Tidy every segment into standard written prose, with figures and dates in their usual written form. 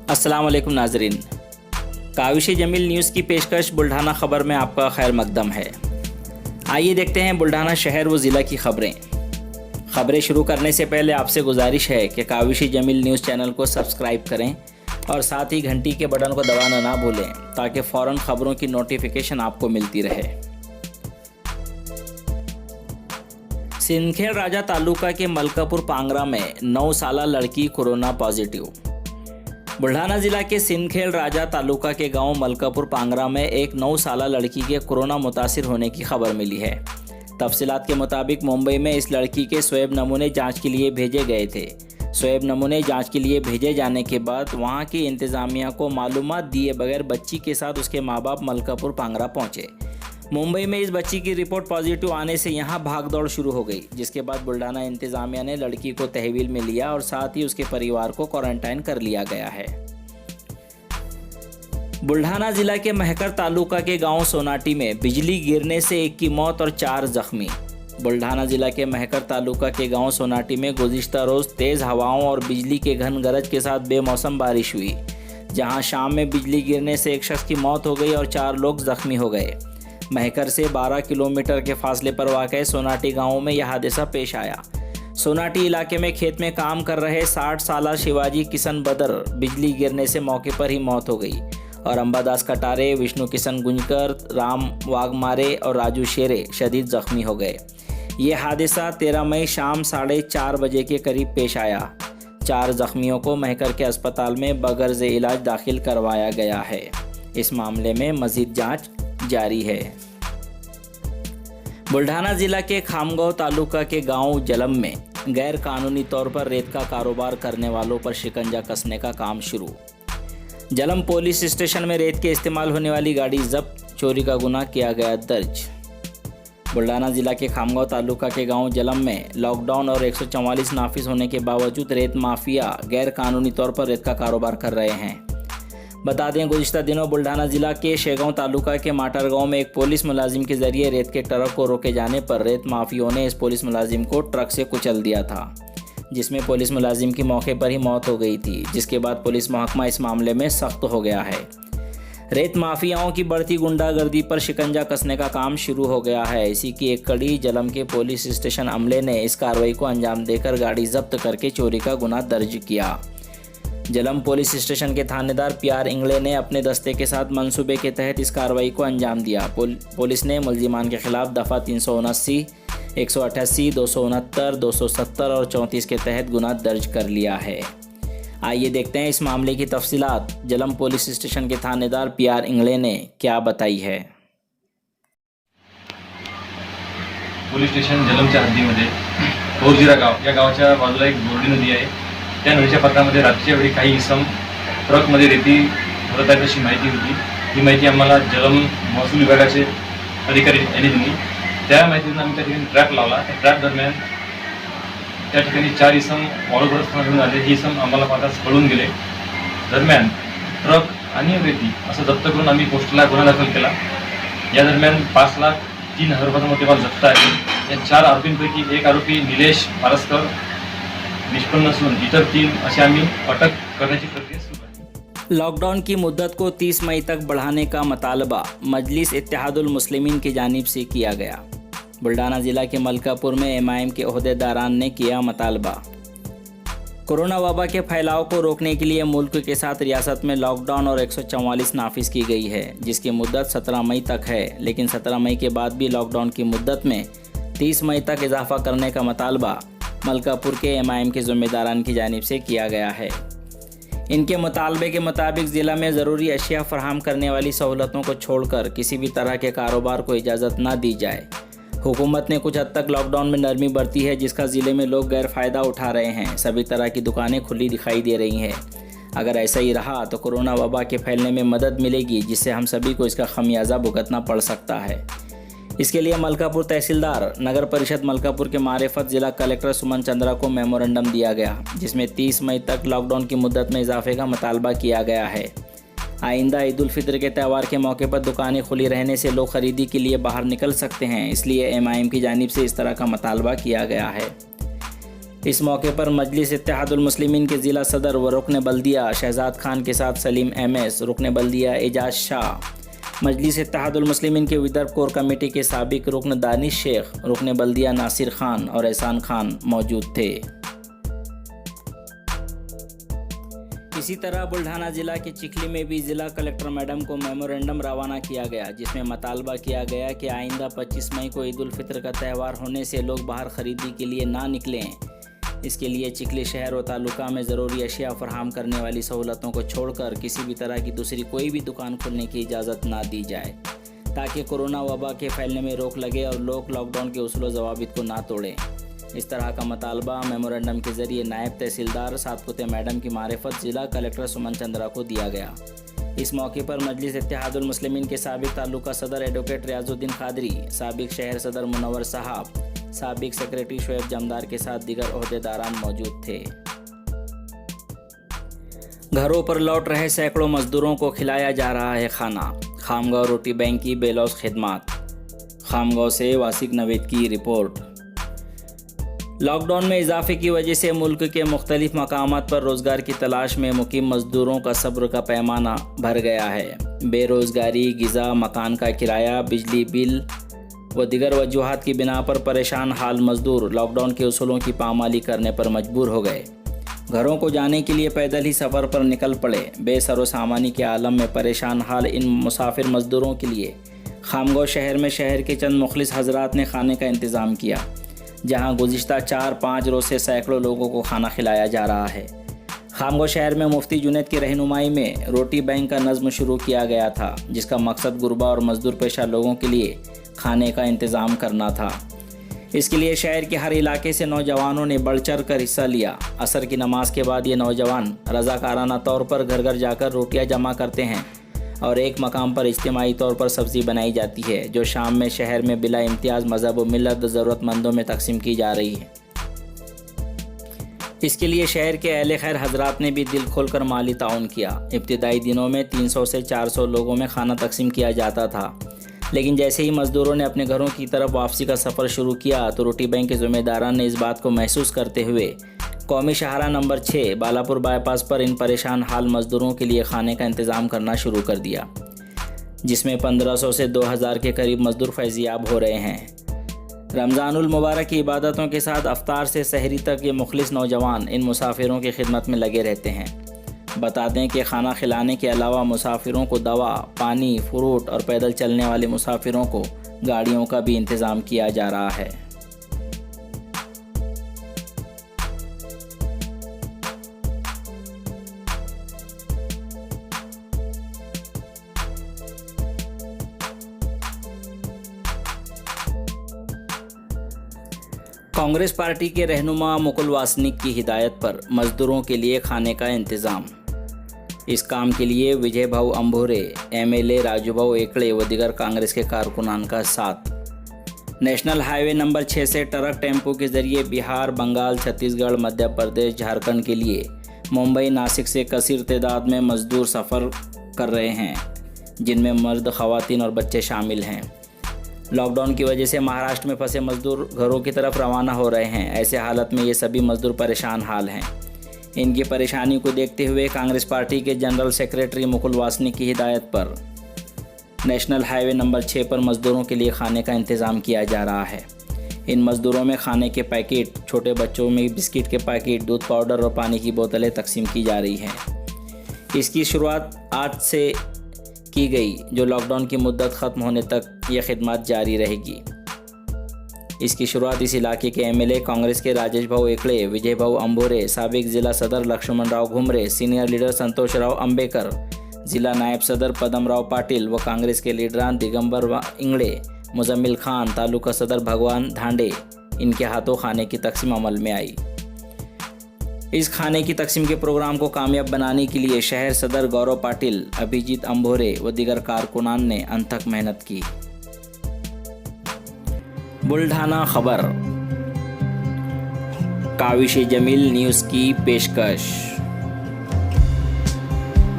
अस्सलाम वालेकुम नाजरीन। काविश जमील न्यूज़ की पेशकश बुल्ढाना ख़बर में आपका खैर मकदम है। आइए देखते हैं बुल्ढाना शहर व ज़िला की खबरें शुरू करने से पहले आपसे गुजारिश है कि काविश जमील न्यूज़ चैनल को सब्सक्राइब करें और साथ ही घंटी के बटन को दबाना ना भूलें ताकि फ़ौरन ख़बरों की नोटिफिकेशन आपको मिलती रहे। सिंदखेड़ राजा तालुका के मलकापुर पांगरा में 9 साला लड़की कोरोना पॉजिटिव। बुल्ढाना जिला के सिंदखेड़ राजा तालुका के गांव मलकापुर पांगरा में एक 9 साला लड़की के कोरोना मुतासिर होने की खबर मिली है। तफसीलात के मुताबिक मुंबई में इस लड़की के स्वैब नमूने जांच के लिए भेजे गए थे। स्वैब नमूने जांच के लिए भेजे जाने के बाद वहां की इंतज़ामिया को मालूमात दिए बगैर बच्ची के साथ उसके माँ बाप मलकापुर पांगरा पहुंचे। मुंबई में इस बच्ची की रिपोर्ट पॉजिटिव आने से यहां भागदौड़ शुरू हो गई, जिसके बाद बुल्ढाना इंतज़ामिया ने लड़की को तहवील में लिया और साथ ही उसके परिवार को क्वारंटाइन कर लिया गया है। बुल्ढाना जिला के महकर तालुका के गांव सोनाटी में बिजली गिरने से एक की मौत और 4 जख्मी। बुल्ढाना जिला के महकर तालुका के गांव सोनाटी में गुज़िश्ता रोज़ तेज़ हवाओं और बिजली के घन गरज के साथ बेमौसम बारिश हुई, जहां शाम में बिजली गिरने से एक शख्स की मौत हो गई और 4 लोग जख्मी हो गए। महकर से 12 किलोमीटर के फासले पर वाक़ सोनाटी गांव में यह हादसा पेश आया। सोनाटी इलाके में खेत में काम कर रहे 60 साला शिवाजी किशन बदर बिजली गिरने से मौके पर ही मौत हो गई और अंबादास कटारे, विष्णु किशन गुंजकर, राम वाघमारे और राजू शेरे शदीद जख्मी हो गए। ये हादसा 13 मई शाम 4:30 बजे के करीब पेश आया। 4 जख्मियों को महकर के अस्पताल में बगैर इलाज दाखिल करवाया गया है। इस मामले में मज़ीद जाँच जारी है। बुल्ढाना जिला के खामगांव तालुका के गांव जलम में गैर कानूनी तौर पर रेत का कारोबार करने वालों पर शिकंजा कसने का काम शुरू। जलम पुलिस स्टेशन में रेत के इस्तेमाल होने वाली गाड़ी जब्त, चोरी का गुनाह किया गया दर्ज। बुल्ढाना जिला के खामगांव तालुका के गांव जलम में लॉकडाउन और 144 नाफिज होने के बावजूद रेत माफिया गैर कानूनी तौर पर रेत का कारोबार कर रहे हैं। बता दें, गुज़िश्ता दिनों बुल्ढाना जिला के शेगांव तालुका के माटर गांव में एक पुलिस मुलाजिम के जरिए रेत के ट्रक को रोके जाने पर रेत माफियों ने इस पुलिस मुलाजिम को ट्रक से कुचल दिया था, जिसमें पुलिस मुलाजिम की मौके पर ही मौत हो गई थी, जिसके बाद पुलिस महकमा इस मामले में सख्त हो गया है। रेत माफियाओं की बढ़ती गुंडागर्दी पर शिकंजा कसने का काम शुरू हो गया है। इसी की एक कड़ी जलम के पुलिस स्टेशन अमले ने इस कार्रवाई को अंजाम देकर गाड़ी जब्त करके चोरी का गुनाह दर्ज किया। जलम पुलिस स्टेशन के थानेदार PR इंगले ने अपने दस्ते के साथ मंसूबे के तहत इस कार्रवाई को अंजाम दिया। पुलिस ने मुलजिमान के खिलाफ दफ़ा 379, 188, 269, 270 और 34 के तहत गुनाह दर्ज कर लिया है। आइए देखते हैं इस मामले की तफसीलात जलम पुलिस स्टेशन के थानेदार PR इंगले ने क्या बताई है। पोलीस स्टेशन जलमच्या हद्दीमध्ये तोरजिरा गाव या गावाच्या बाजूला एक बोर्डी नदी आहे। त्या नदीच्या पात्रामध्ये रात्रीच्या वेळी काही इसम ट्रकमध्ये रेती भरत आहेत अशी माहिती होती। ही माहिती आम्हाला जलम महसूल विभागाचे अधिकारी यांनी दिली। त्या माहितीतून आम्ही त्या ठिकाणी ट्रॅप लावला। त्या ट्रॅप दरम्यान त्या ठिकाणी 4 इसम वाळू भरत असताना घेऊन आले। ही इसम आम्हाला पाहताच पळून गेले। दरम्यान ट्रक आणि रेती असं जप्त करून आम्ही पोस्टला गुन्हा दाखल केला। या दरम्यान 5,03,000 रुपयाचा मुद्देमाल जप्त आहे। या 4 आरोपींपैकी एक आरोपी निलेश पारसकर निष्पन्न असून इतर 3 असे आम्ही अटक करण्याची प्रक्रिया सुरू आहे। लॉकडाउन की मुद्दत को 30 मई तक बढ़ाने का मुतालबा मजलिस इत्तेहादुल मुस्लिमीन की जानिब से किया गया। बुल्ढाना जिला के मलकापुर में MIM के ओहदेदारान ने किया मुतालबा। कोरोना वबा के फैलाव को रोकने के लिए मुल्क के साथ रियासत में लॉकडाउन और 144 नाफिज की गई है, जिसकी मुद्दत 17 मई तक है। लेकिन 17 मई के बाद भी लॉकडाउन की मुद्दत में 30 मई तक इजाफा करने का मुतालबा मलकापुर के MIM के ज़िम्मेदारान की जानिब से किया गया है। इनके मुतालबे के मुताबिक ज़िला में ज़रूरी अशिया फराहम करने वाली सहूलतों को छोड़कर किसी भी तरह के कारोबार को इजाज़त न दी जाए। हुकूमत ने कुछ हद तक लॉकडाउन में नरमी बरती है, जिसका ज़िले में लोग गैर फ़ायदा उठा रहे हैं। सभी तरह की दुकानें खुली दिखाई दे रही हैं। अगर ऐसा ही रहा तो कोरोना वबा के फैलने में मदद मिलेगी, जिससे हम सभी को इसका खमियाजा भुगतना पड़ सकता है। इसके लिए मलकापुर तहसीलदार, नगर परिषद मलकापुर के मारिफत ज़िला कलेक्टर सुमन चंद्रा को मेमोरेंडम दिया गया, जिसमें 30 मई तक लॉकडाउन की मुद्दत में इजाफे का मुतालबा किया गया है। आइंदा ईद उल फितर के त्यौहार के मौके पर दुकानें खुली रहने से लोग खरीदी के लिए बाहर निकल सकते हैं, इसलिए MIM की जानिब से इस तरह का मुतालबा किया गया है। इस मौके पर मजलिस इत्तेहादुल मुस्लिमीन के ज़िला सदर व रुकन बल्दिया शहजाद खान के साथ सलीम एमएस, रुकन बल्दिया एजाज शाह, मजलिस इत्तेहादुल मुस्लिमीन के विदर्भ कोर कमेटी के साबिक रुकन दानिश शेख, रुकन बल्दिया नासिर खान और एहसान खान मौजूद थे। इसी तरह बुल्ढाना जिला के चिखली में भी जिला कलेक्टर मैडम को मेमोरेंडम रवाना किया गया, जिसमें मुतालबा किया गया कि आइंदा 25 मई को ईद उल फित्र का त्यौहार होने से लोग बाहर खरीदी के लिए ना निकलें। इसके लिए चिखली शहर व तालुका में ज़रूरी अशिया फराहम करने वाली सहूलतों को छोड़कर किसी भी तरह की दूसरी कोई भी दुकान खोलने की इजाज़त ना दी जाए, ताकि कोरोना वबा के फैलने में रोक लगे और लोग लॉकडाउन के उसूल ज़वाबित को ना तोड़ें। इस तरह का मुतालबा मेमोरेंडम के ज़रिए नायब तहसीलदार सातपुते मैडम की मारिफत ज़िला कलेक्टर सुमन चंद्रा को दिया गया। इस मौके पर मजलिस इत्तेहादुल मुस्लिमीन के साबिक तालुका सदर एडवोकेट रियाजुद्दीन कादरी, साबिक शहर सदर मुनव्वर साहब, साबिक सेक्रेटरी शोएब जमदार के साथ दीगर ओहदेदारान मौजूद थे। घरों पर लौट रहे सैकड़ों मजदूरों को खिलाया जा रहा है खाना। खामगांव रोटी बैंक की बेलौस खिदमत। खामगांव से वासिक नवेद की रिपोर्ट। लॉकडाउन में इजाफे की वजह से मुल्क के मुख्तलिफ मकामात पर रोज़गार की तलाश में मुकीम मजदूरों का सब्र का पैमाना भर गया है। बेरोज़गारी, गिज़ा, मकान का किराया, बिजली बिल व दीगर वजूहात की बिना पर परेशान हाल मजदूर लॉकडाउन के उसूलों की पामाली करने पर मजबूर हो गए। घरों को जाने के लिए पैदल ही सफ़र पर निकल पड़े। बेसरो सामानी के आलम में परेशान हाल इन मुसाफिर मजदूरों के लिए खामगांव शहर में शहर के चंद मुखलिस हजरात ने खाने का इंतज़ाम किया, जहां गुज़िश्ता 4-5 रोज़ से सैकड़ों लोगों को खाना खिलाया जा रहा है। खामगांव शहर में मुफ्ती जुनैद की रहनुमाई में रोटी बैंक का नज़्म शुरू किया गया था, जिसका मकसद गुरबा और मजदूर पेशा लोगों के लिए खाने का इंतज़ाम करना था। इसके लिए शहर के हर इलाके से नौजवानों ने बढ़ चढ़ कर हिस्सा लिया। असर की नमाज के बाद ये नौजवान रज़ाकाराना तौर पर घर घर जाकर रोटियां जमा करते हैं और एक मकाम पर इज्तिमाई तौर पर सब्ज़ी बनाई जाती है, जो शाम में शहर में बिला इम्तियाज़ मज़हब व मिल्लत ज़रूरतमंदों में तकसीम की जा रही है। इसके लिए शहर के अहले खैर हजरात ने भी दिल खोलकर माली ताउन किया। इब्तिदाई दिनों में 300 से 400 लोगों में खाना तकसीम किया जाता था, लेकिन जैसे ही मज़दूरों ने अपने घरों की तरफ वापसी का सफ़र शुरू किया तो रोटी बैंक के ज़िम्मेदारान ने इस बात को महसूस करते हुए कौमी शाहरा नंबर 6 बालापुर बाईपास पर इन परेशान हाल मज़दूरों के लिए खाने का इंतज़ाम करना शुरू कर दिया, जिसमें 1500 से 2000 के करीब मज़दूर फैज़याब हो रहे हैं। रमज़ानुल मुबारक की इबादतों के साथ अफ्तार से सहरी तक ये मुखलिस नौजवान इन मुसाफिरों की खिदमत में लगे रहते हैं। बता दें कि खाना खिलाने के अलावा मुसाफिरों को दवा, पानी, फ्रूट और पैदल चलने वाले मुसाफिरों को गाड़ियों का भी इंतज़ाम किया जा रहा है। कांग्रेस पार्टी के रहनुमा मुकुल वासनिक की हिदायत पर मजदूरों के लिए खाने का इंतज़ाम। इस काम के लिए विजय भाऊ अंभोरे, एमएलए राजू भाऊ एकड़े व दीगर कांग्रेस के कारकुनान का साथ। नेशनल हाईवे नंबर 6 से ट्रक टेम्पो के जरिए बिहार, बंगाल, छत्तीसगढ़, मध्य प्रदेश, झारखंड के लिए मुंबई, नासिक से कसीर तादाद में मजदूर सफ़र कर रहे हैं, जिनमें मर्द, ख़वातीन और बच्चे शामिल हैं। लॉकडाउन की वजह से महाराष्ट्र में फंसे मजदूर घरों की तरफ रवाना हो रहे हैं। ऐसे हालत में ये सभी मजदूर परेशान हाल हैं। इनकी परेशानी को देखते हुए कांग्रेस पार्टी के जनरल सेक्रेटरी मुकुल वासनिक की हिदायत पर नेशनल हाईवे नंबर 6 पर मजदूरों के लिए खाने का इंतज़ाम किया जा रहा है। इन मजदूरों में खाने के पैकेट, छोटे बच्चों में बिस्किट के पैकेट, दूध पाउडर और पानी की बोतलें तकसीम की जा रही हैं। इसकी शुरुआत आज से की गई, जो लॉकडाउन की मुद्दत ख़त्म होने तक यह खिदमत जारी रहेगी। इसकी शुरुआत इस इलाके के एमएलए कांग्रेस के राजेश भाऊ एकड़े, विजय भाऊ अंभोरे, साबिक ज़िला सदर लक्ष्मण राव घुमरे, सीनियर लीडर संतोष राव अंबेकर, ज़िला नायब सदर पदम राव पाटिल व कांग्रेस के लीडरान दिगंबर इंगड़े, मुजम्मिल खान, तालुका सदर भगवान धांडे, इनके हाथों खाने की तकसीम अमल में आई। इस खाने की तकसीम के प्रोग्राम को कामयाब बनाने के लिए शहर सदर गौरव पाटिल, अभिजीत अंभोरे व दीगर कारकुनान ने अनथक मेहनत की। बुल्ढाना खबर, काविश जमील न्यूज़ की पेशकश।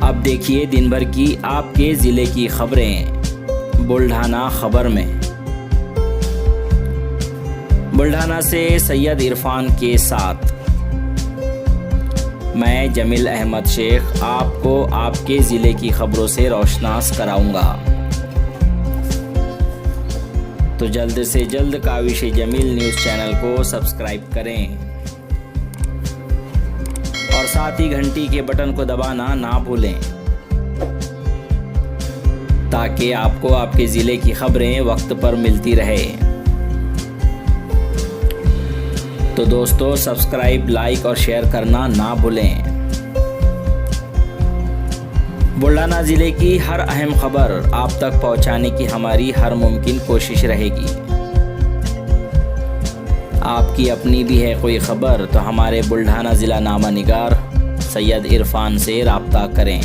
अब देखिए दिन भर की आपके ज़िले की खबरें बुल्ढाना खबर में। बुल्ढाना से सैयद इरफान के साथ। मैं जमील अहमद शेख आपको आपके ज़िले की खबरों से रोशनास कराऊंगा। तो जल्द से जल्द काविश जमील न्यूज़ चैनल को सब्सक्राइब करें और साथ ही घंटी के बटन को दबाना ना भूलें, ताकि आपको आपके ज़िले की खबरें वक्त पर मिलती रहे। तो दोस्तों, सब्सक्राइब, लाइक और शेयर करना ना भूलें। बुल्ढाना ज़िले की हर अहम खबर आप तक पहुंचाने की हमारी हर मुमकिन कोशिश रहेगी। आपकी अपनी भी है कोई खबर तो हमारे बुल्ढाना ज़िला नामा निगार सैयद इरफान से राब्ता करें।